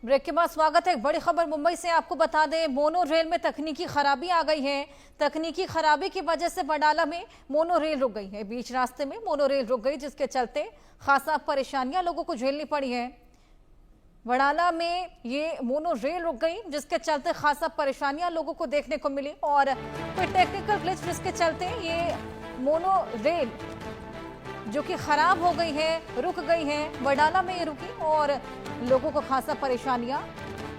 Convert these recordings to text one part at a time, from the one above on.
Break के बाद स्वागत है। एक बड़ी खबर मुंबई से आपको बता दें, मोनो रेल में तकनीकी खराबी आ गई है। तकनीकी खराबी की वजह से वडाला में मोनो रेल रुक गई है। बीच रास्ते में मोनो रेल रुक गई, जिसके चलते खासा परेशानियां लोगों को झेलनी पड़ी है। वडाला में ये मोनो रेल रुक गई, जिसके चलते खासा परेशानियां लोगों को देखने को मिली और कोई टेक्निकल ग्लिच जिसके चलते ये मोनो रेल जो कि खराब हो गई है, रुक गई है। वडाला में ये रुकी और लोगों को खासा परेशानियां।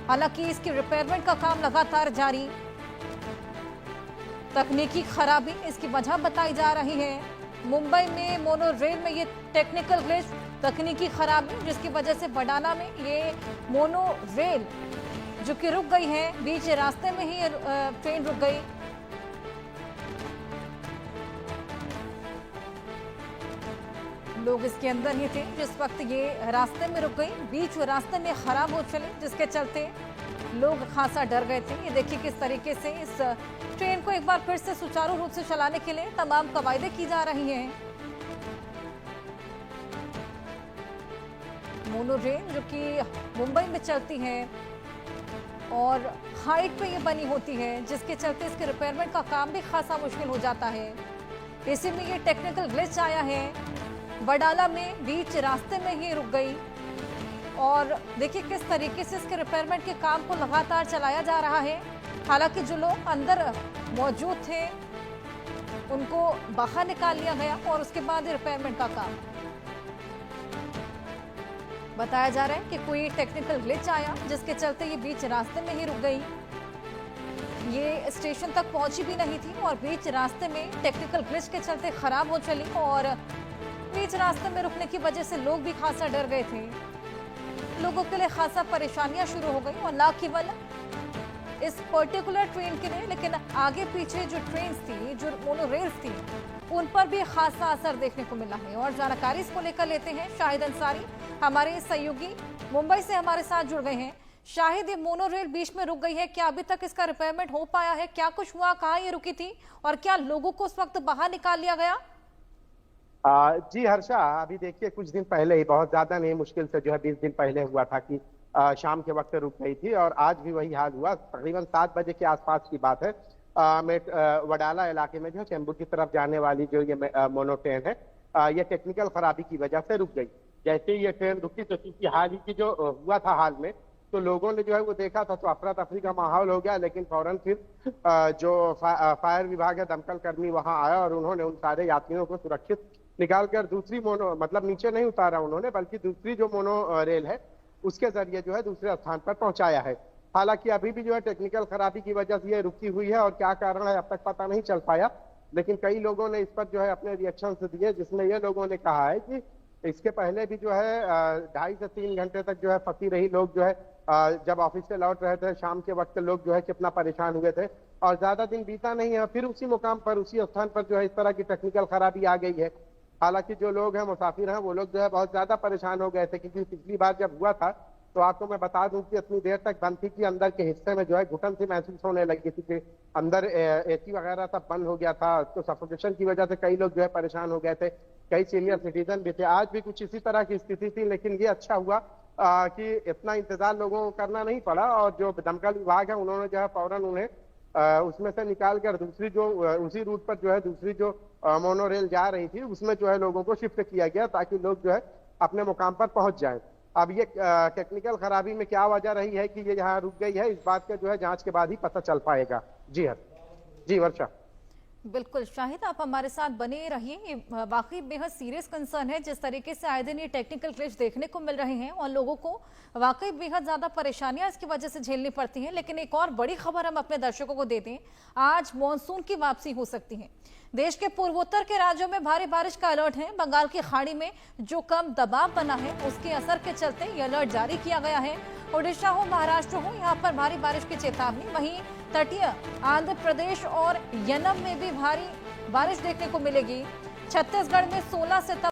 हालांकि इसकी रिपेयरमेंट का काम लगातार जारी। तकनीकी खराबी इसकी वजह बताई जा रही है। मुंबई में मोनो रेल में ये टेक्निकल ग्लिच, तकनीकी खराबी, जिसकी वजह से वडाला में ये मोनो रेल जो कि रुक गई है। बीच रास्ते में ही ट्रेन रुक गई। लोग इसके अंदर ही थे जिस वक्त ये रास्ते में रुक गई। बीच रास्ते में खराब हो चली, जिसके चलते लोग खासा डर गए थे। ये देखिए किस तरीके से इस ट्रेन को एक बार फिर से सुचारू रूप से चलाने के लिए तमाम कवायदे की जा रही हैं। मोनो रेल जो कि मुंबई में चलती है और हाइट पे ये बनी होती है, जिसके चलते इसके रिपेयरमेंट का काम भी खासा मुश्किल हो जाता है। इसी में ये टेक्निकल ग्लिच आया है। वडाला में बीच रास्ते में ही रुक गई और देखिए किस तरीके से इसके रिपेयरमेंट के काम को लगातार चलाया जा रहा है। हालांकि जो लोग अंदर मौजूद थे उनको बाहर निकाल लिया गया और उसके बाद रिपेयरमेंट का काम बताया जा रहा है कि कोई टेक्निकल ग्लिच आया, जिसके चलते ये बीच रास्ते में ही रुक गई। ये स्टेशन तक पहुंची भी नहीं थी और बीच रास्ते में टेक्निकल ग्लिच के चलते खराब हो चली और बीच रास्ते में रुकने की वजह से लोग भी खासा डर गए थे। लोगों के लिए खासा परेशानियां शुरू हो गई और ना केवल इस पर्टिकुलर ट्रेन के लिए, लेकिन आगे पीछे जो ट्रेन थी, जो मोनो रेल्स थी, उन पर भी खासा असर देखने को मिला है। और जानकारी इसको लेकर लेते हैं शाहिद अंसारी, हमारे सहयोगी मुंबई से हमारे साथ जुड़ गए हैं। शाहिद, ये मोनो रेल बीच में रुक गई है, क्या अभी तक इसका रिपेयरमेंट हो पाया है? क्या कुछ हुआ, कहाँ ये रुकी थी और क्या लोगों को उस वक्त बाहर निकाल लिया गया? जी हर्षा, अभी देखिए कुछ दिन पहले ही, बहुत ज्यादा नहीं, मुश्किल से जो है 20 दिन पहले हुआ था कि शाम के वक्त रुक गई थी और आज भी वही हाल हुआ। तकरीबन 7 बजे के आसपास की बात है। वडाला इलाके में जो चेंबूर की तरफ जाने वाली जो ये मोनो ट्रेन है, ये टेक्निकल खराबी की वजह से रुक गई। जैसे ही ये ट्रेन रुकी तो क्योंकि हाल ही की जो हुआ था हाल में, तो लोगों ने जो है वो देखा था तो अफरा तफरी का माहौल हो गया। लेकिन फौरन फिर जो फायर विभाग है, दमकल कर्मी वहां आया और उन्होंने उन सारे यात्रियों को सुरक्षित निकालकर दूसरी मोनो, मतलब नीचे नहीं उतारा उन्होंने, बल्कि दूसरी जो मोनो रेल है उसके जरिए जो है दूसरे स्थान पर पहुंचाया है। हालांकि अभी भी जो है टेक्निकल खराबी की वजह से ये रुकी हुई है और क्या कारण है अब तक पता नहीं चल पाया। लेकिन कई लोगों ने इस पर जो है अपने रिएक्शन दिए, जिसमें ये लोगों ने कहा है कि इसके पहले भी जो है 2.5 से 3 घंटे तक जो है फंसी रही। लोग जो है जब ऑफिस से लौट रहे थे शाम के वक्त, लोग जो है कितना परेशान हुए थे और ज्यादा दिन बीता नहीं है, फिर उसी मुकाम पर, उसी स्थान पर जो है इस तरह की टेक्निकल खराबी आ गई है। हालांकि जो लोग हैं, मुसाफिर हैं, वो लोग जो है बहुत ज्यादा परेशान हो गए थे, क्योंकि पिछली बार जब हुआ था तो आपको मैं बता दूं कि इतनी देर तक बंद थी कि अंदर के हिस्से में जो है घुटन सी महसूस होने लगी थी कि अंदर एसी वगैरह सब बंद हो गया था। तो सफोकेशन की वजह से कई लोग जो है परेशान हो गए थे, कई सीनियर सिटीजन भी थे। आज भी कुछ इसी तरह की स्थिति थी, लेकिन ये अच्छा हुआ कि इतना इंतजार लोगों को करना नहीं पड़ा और जो दमकल विभाग है उन्होंने जो है फौरन उन्हें उसमें से निकाल कर दूसरी जो उसी रूट पर जो है दूसरी जो मोनो रेल जा रही थी उसमें जो है लोगों को शिफ्ट किया गया, ताकि लोग जो है अपने मुकाम पर पहुंच जाएं। अब ये टेक्निकल खराबी में क्या वजह रही है कि ये यहाँ रुक गई है, इस बात का जो है जांच के बाद ही पता चल पाएगा। जी वर्षा। बिल्कुल शाहिद, आप हमारे साथ बने रहिए। ये वाकई बेहद सीरियस कंसर्न है, जिस तरीके से आए दिन ये टेक्निकल ग्लिच देखने को मिल रहे हैं और लोगों को वाकई बेहद ज्यादा परेशानियां इसकी वजह से झेलनी पड़ती हैं। लेकिन एक और बड़ी खबर हम अपने दर्शकों को देते हैं, आज मॉनसून की वापसी हो सकती है। देश के पूर्वोत्तर के राज्यों में भारी बारिश का अलर्ट है। बंगाल की खाड़ी में जो कम दबाव बना है उसके असर के चलते ये अलर्ट जारी किया गया है। ओडिशा हो, महाराष्ट्र हो, यहाँ पर भारी बारिश की चेतावनी। वहीं तटीय आंध्र प्रदेश और यनम में भी भारी बारिश देखने को मिलेगी। छत्तीसगढ़ में 16 सितंबर